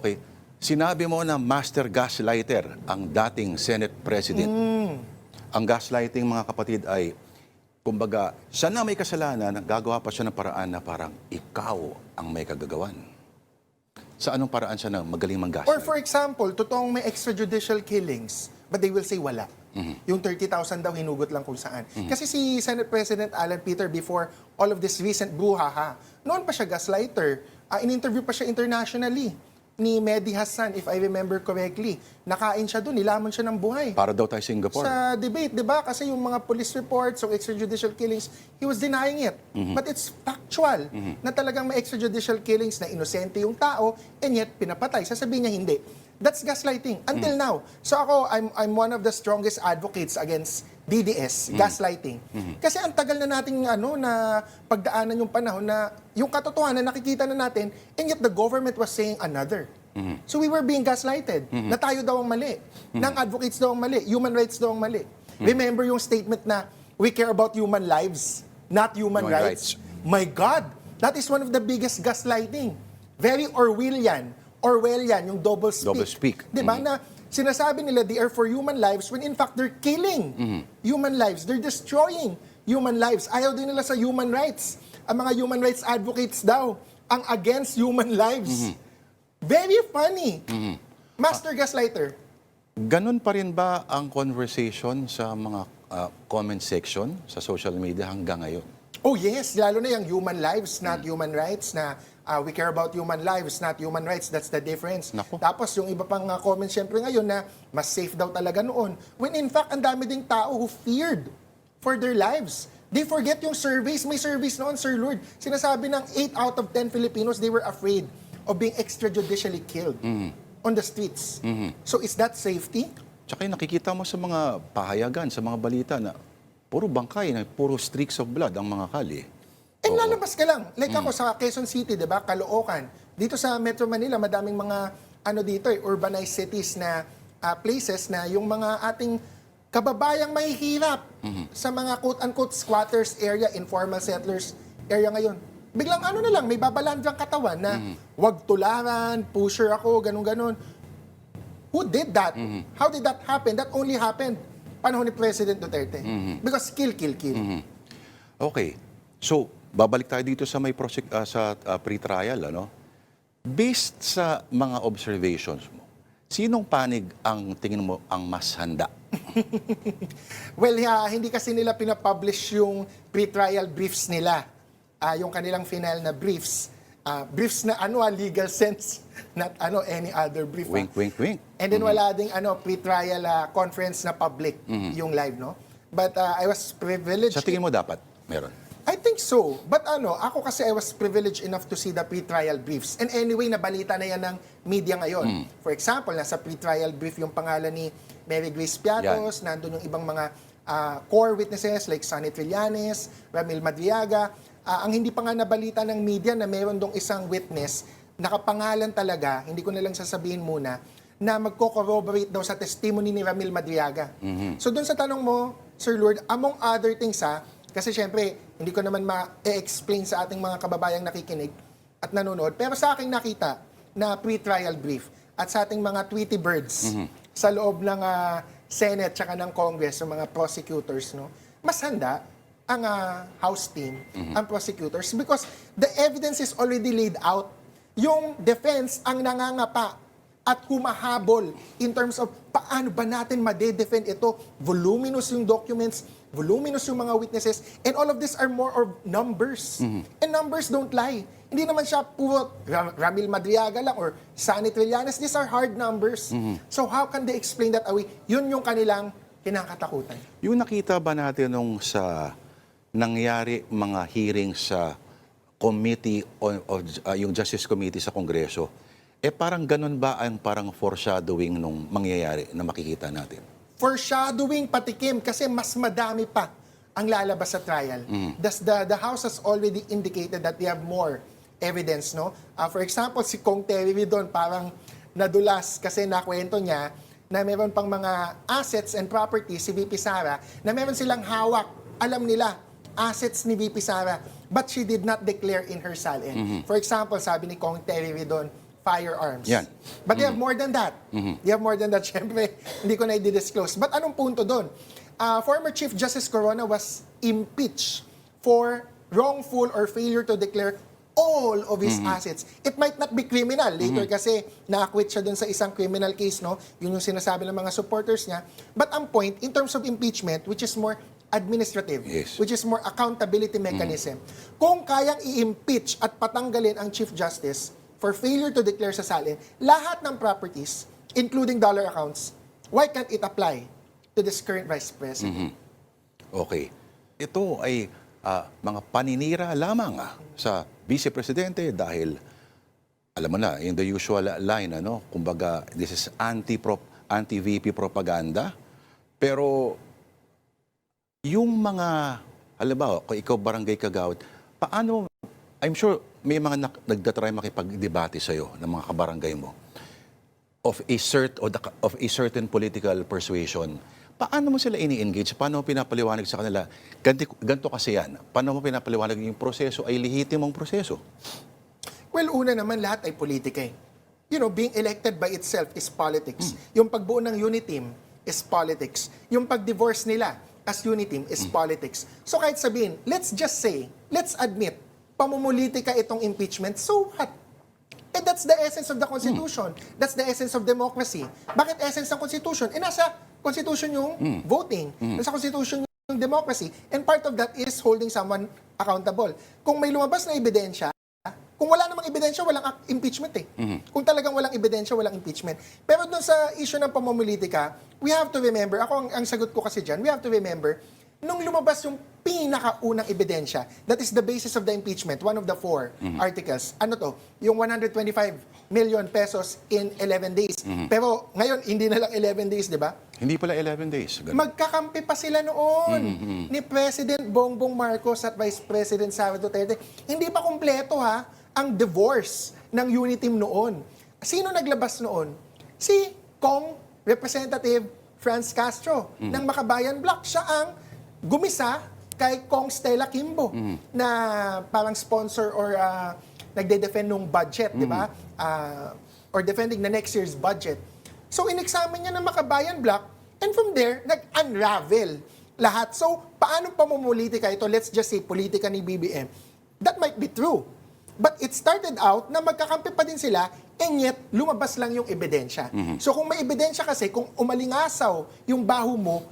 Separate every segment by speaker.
Speaker 1: Okay. Sinabi mo na master gaslighter ang dating Senate President. Ang gaslighting, mga kapatid, ay kumbaga, siya na may kasalanan, gagawa pa siya ng paraan na parang ikaw ang may kagagawan. Sa anong paraan siya na magaling mang-gaslight?
Speaker 2: Or for example, totoong may extrajudicial killings, but they will say wala. Yung 30,000 daw hinugot lang kung saan. Kasi si Senate President Alan Peter, before all of this recent brouhaha, noon pa siya gaslighter. In-interview pa siya internationally ni Mehdi Hassan, if I remember correctly. Nakain siya doon, nilamon siya ng buhay.
Speaker 1: Para daw tayo Singapore.
Speaker 2: Sa debate, di ba? Kasi yung mga police reports of extrajudicial killings, he was denying it. But it's factual na talagang may extrajudicial killings na inosente yung tao and yet pinapatay. Sasabihin niya hindi. That's gaslighting until now. So ako, I'm one of the strongest advocates against DDS, gaslighting. Kasi ang tagal na nating na pagdaanan yung panahon na yung katotohanan nakikita na natin and yet the government was saying another. So we were being gaslighted na tayo daw ang mali, ng advocates daw ang mali, human rights daw ang mali. Remember yung statement na we care about human lives, not human rights. My God, that is one of the biggest gaslighting. Very Orwellian, yung double speak.
Speaker 1: Double speak.
Speaker 2: Di ba na sinasabi nila they are for human lives when in fact they're killing human lives. They're destroying human lives. Ayaw din nila sa human rights. Ang mga human rights advocates daw ang against human lives. Very funny. Master gaslighter.
Speaker 1: Ganun pa rin ba ang conversation sa mga comment section sa social media hanggang ngayon?
Speaker 2: Oh yes, lalo na yung human lives, not human rights, na we care about human lives, not human rights. That's the difference.
Speaker 1: Naku.
Speaker 2: Tapos yung iba pang comments syempre ngayon na mas safe daw talaga noon. When in fact, ang dami ding tao who feared for their lives. They forget yung surveys. May surveys noon, Sir Lord. Sinasabi ng 8 out of 10 Filipinos, they were afraid of being extrajudicially killed on the streets. So is that safety?
Speaker 1: Tsaka yung nakikita mo sa mga pahayagan, sa mga balita na puro bangkay, na puro streaks of blood ang mga kali.
Speaker 2: And lalabas ka lang. Like ako sa Quezon City, di ba? Caloocan. Dito sa Metro Manila, madaming mga urbanized cities na places na yung mga ating kababayang mahihirap sa mga quote-unquote squatters area, informal settlers area ngayon. Biglang na lang, may babalandrang katawan na wag tularan, pusher ako, ganun-ganun. Who did that? How did that happen? That only happened panahon ni President Duterte. Because kill.
Speaker 1: Okay. So, babalik tayo dito sa may pre-trial, ano? Based sa mga observations mo, sinong panig ang tingin mo ang mas handa?
Speaker 2: Well, hindi kasi nila pinapublish yung pre-trial briefs nila. Yung kanilang final na briefs. Briefs na legal sense, not any other brief.
Speaker 1: Wink, wink, wink.
Speaker 2: And then wala ding pre-trial conference na public, yung live, no? But I was privileged.
Speaker 1: Sa tingin mo dapat meron?
Speaker 2: I think so. But ako kasi I was privileged enough to see the pre-trial briefs. And anyway, nabalita na yan ng media ngayon. For example, nasa pre-trial brief yung pangalan ni Mary Grace Piatos, nandun yung ibang mga core witnesses like Sonny Trillanes, Ramil Madriaga. Ang hindi pa nga nabalita ng media na meron dong isang witness, nakapangalan talaga, hindi ko na lang sasabihin muna, na magko-corroborate daw sa testimony ni Ramil Madriaga. So dun sa tanong mo, Sir Lord, among other things kasi syempre, hindi ko naman ma-explain sa ating mga kababayang nakikinig at nanonood, pero sa aking nakita na pre-trial brief at sa ating mga Tweety birds sa loob ng Senate tsaka ng Congress, ng mga prosecutors, no, mas handa ang House team, ang prosecutors, because the evidence is already laid out. Yung defense ang nangangapa at humahabol in terms of paano ba natin ma-defend ito. Voluminous yung documents, voluminous yung mga witnesses, and all of this are more of numbers. And numbers don't lie. Hindi naman siya puro Ramil Madriaga lang or Sonny Trillanes. These are hard numbers. So how can they explain that away? Yun yung kanilang kinakatakutan.
Speaker 1: Yung nakita ba natin nung sa nangyari mga hearing sa committee yung Justice Committee sa Kongreso, parang ganun ba ang parang foreshadowing nung mangyayari na makikita natin?
Speaker 2: Foreshadowing patikim kasi mas madami pa ang lalabas sa trial. The House has already indicated that they have more evidence, no? For example, si Kong Terry doon parang nadulas kasi nakwento niya na meron pang mga assets and properties si VP Sara na meron silang hawak. Alam nila, assets ni VP Sara, but she did not declare in her SALN. For example, sabi ni Kong Terry doon, firearms.
Speaker 1: Yan.
Speaker 2: But they have more than that. They have more than that. Siyempre, hindi ko na i-disclose. But anong punto doon? Former Chief Justice Corona was impeached for wrongful or failure to declare all of his assets. It might not be criminal. Later kasi na-acquit siya dun sa isang criminal case, no? Yun yung sinasabi ng mga supporters niya. But ang point, in terms of impeachment, which is more administrative,
Speaker 1: Yes.
Speaker 2: which is more accountability mechanism, kung kayang i-impeach at patanggalin ang Chief Justice for failure to declare sa salin, lahat ng properties, including dollar accounts, why can't it apply to this current Vice President?
Speaker 1: Okay. Ito ay mga paninira lamang sa Vice Presidente dahil, alam mo na, in the usual line, kumbaga, this is anti-VP propaganda. Pero, yung mga, halimbawa, kung ikaw barangay kagawad, paano, I'm sure may mga nagtatry makipag-debate sa'yo ng mga kabarangay mo of a certain political persuasion. Paano mo sila ini-engage? Paano mo pinapaliwanag sa kanila? Ganito kasi yan. Paano mo pinapaliwanag yung proseso ay lehitimong proseso?
Speaker 2: Well, una naman, lahat ay politika eh. You know, being elected by itself is politics. Yung pagbuo ng Uniteam is politics. Yung pag-divorce nila as Uniteam is politics. So kahit sabihin, let's just say, let's admit, pamumulitika itong impeachment, so what? Eh, that's the essence of the Constitution. That's the essence of democracy. Bakit essence ng Constitution? Eh, nasa Constitution yung voting. Nasa Constitution yung democracy. And part of that is holding someone accountable. Kung may lumabas na ebidensya, kung wala namang ebidensya, walang impeachment eh. Kung talagang walang ebidensya, walang impeachment. Pero doon sa issue ng pamumulitika, we have to remember, ang sagot ko kasi dyan, we have to remember, nung lumabas yung pinakaunang ebidensya, that is the basis of the impeachment, one of the 4 articles. Ano to? Yung 125 million pesos in 11 days. Pero ngayon, hindi na lang 11 days, di ba?
Speaker 1: Hindi pala 11 days. Ganun.
Speaker 2: Magkakampi pa sila noon ni President Bongbong Marcos at Vice President Sara Duterte. Hindi pa kumpleto ang divorce ng Uniteam noon. Sino naglabas noon? Si Kong Representative Franz Castro ng Makabayan Bloc. Siya ang gumisa kay Kong Stella Kimbo na parang sponsor or nagde-defend ng budget, di ba? Or defending the next year's budget. So, in-examine niya ng Makabayan Bloc and from there, nag-unravel lahat. So, paano pamumulitika ito? Let's just say, politika ni BBM. That might be true. But it started out na magkakampi pa din sila and yet, lumabas lang yung ebidensya. So, kung may ebidensya kasi, kung umalingasaw yung baho mo,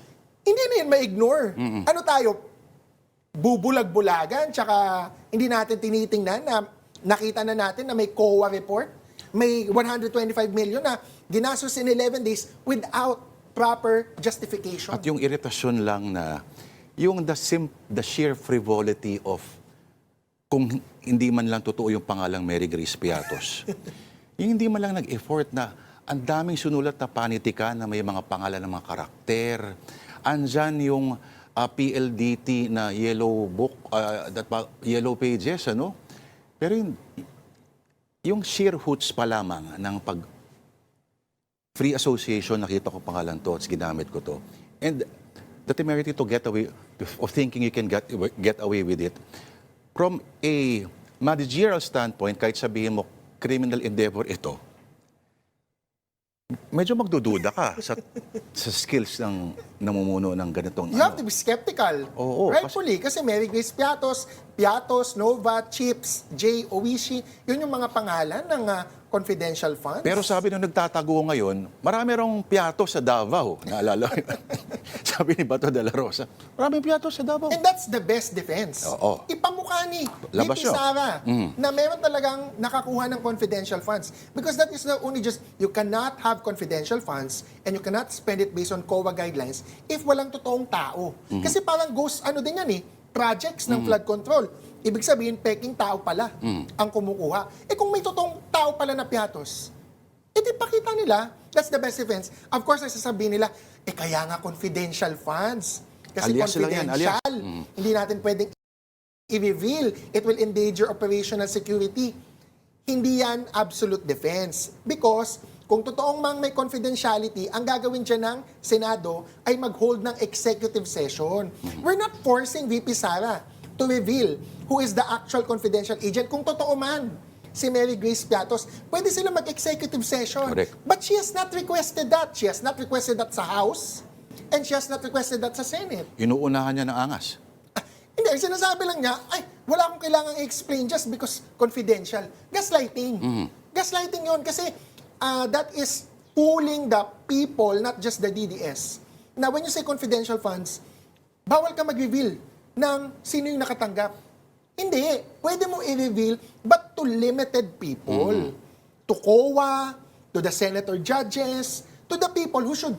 Speaker 2: hindi na yun ma-ignore. Ano tayo? Bubulag-bulagan, tsaka hindi natin tinitingnan na nakita na natin na may COA report, may 125 million na ginastos in 11 days without proper justification.
Speaker 1: At yung iritasyon lang na, yung the sheer frivolity of kung hindi man lang totoo yung pangalang Mary Grace Piatos. Yung hindi man lang nag-effort na ang daming sunulat na panitika na may mga pangalan ng mga karakter. Andyan yung PLDT na yellow book, yellow pages, ano? Pero yung sheer hoots pa lamang ng free association, nakita ko pangalan to at ginamit ko to. And the temerity to get away, of thinking you can get away with it. From a managerial standpoint, kahit sabihin mo, criminal endeavor ito, medyo magdududa ka sa skills ng namumuno ng ganitong
Speaker 2: You have to be skeptical.
Speaker 1: Oo,
Speaker 2: Rightfully, kasi Mary Grace Piatos, Nova, Chips, Jay, Owishi, yun yung mga pangalan ng confidential funds.
Speaker 1: Pero sabi nung nagtatago ngayon, marami rong Piatos sa Davao. Naalala ko yun. Sabi ni Bato de la Rosa, maraming Piatos sa Davao.
Speaker 2: And that's the best defense.
Speaker 1: Oo.
Speaker 2: Ipamukha ni
Speaker 1: Labas
Speaker 2: VP
Speaker 1: yun.
Speaker 2: Sara na meron talagang nakakuha ng confidential funds. Because that is not only just, you cannot have confidential funds and you cannot spend it based on COA guidelines if walang totoong tao. Kasi parang ghost, yan projects ng flood control. Ibig sabihin, peking tao pala ang kumukuha. Eh kung may totoong tao pala na Piatos, edi pakita nila, that's the best defense. Of course, sasabihin nila, kaya nga confidential funds. Kasi
Speaker 1: Alias lang yan, alias.
Speaker 2: confidential. Hindi natin pwedeng i-reveal. It will endanger operational security. Hindi yan absolute defense. Because kung totoong mang may confidentiality, ang gagawin dyan ng Senado ay mag-hold ng executive session. We're not forcing VP Sara to reveal who is the actual confidential agent kung totoo man. si Mary Grace Piatos, pwede sila mag-executive session.
Speaker 1: Correct.
Speaker 2: But she has not requested that. She has not requested that sa House, and she has not requested that sa Senate.
Speaker 1: Inuunahan niya ng angas.
Speaker 2: Hindi, ang sinasabi lang niya, ay, wala akong kailangang i-explain just because confidential. Gaslighting. Gaslighting yon kasi that is fooling the people, not just the DDS. Now, when you say confidential funds, bawal ka mag-reveal ng sino yung nakatanggap. Hindi. Pwede mo i-reveal, but to limited people. To COA, to the senator judges, to the people who should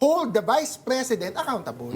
Speaker 2: hold the vice president accountable.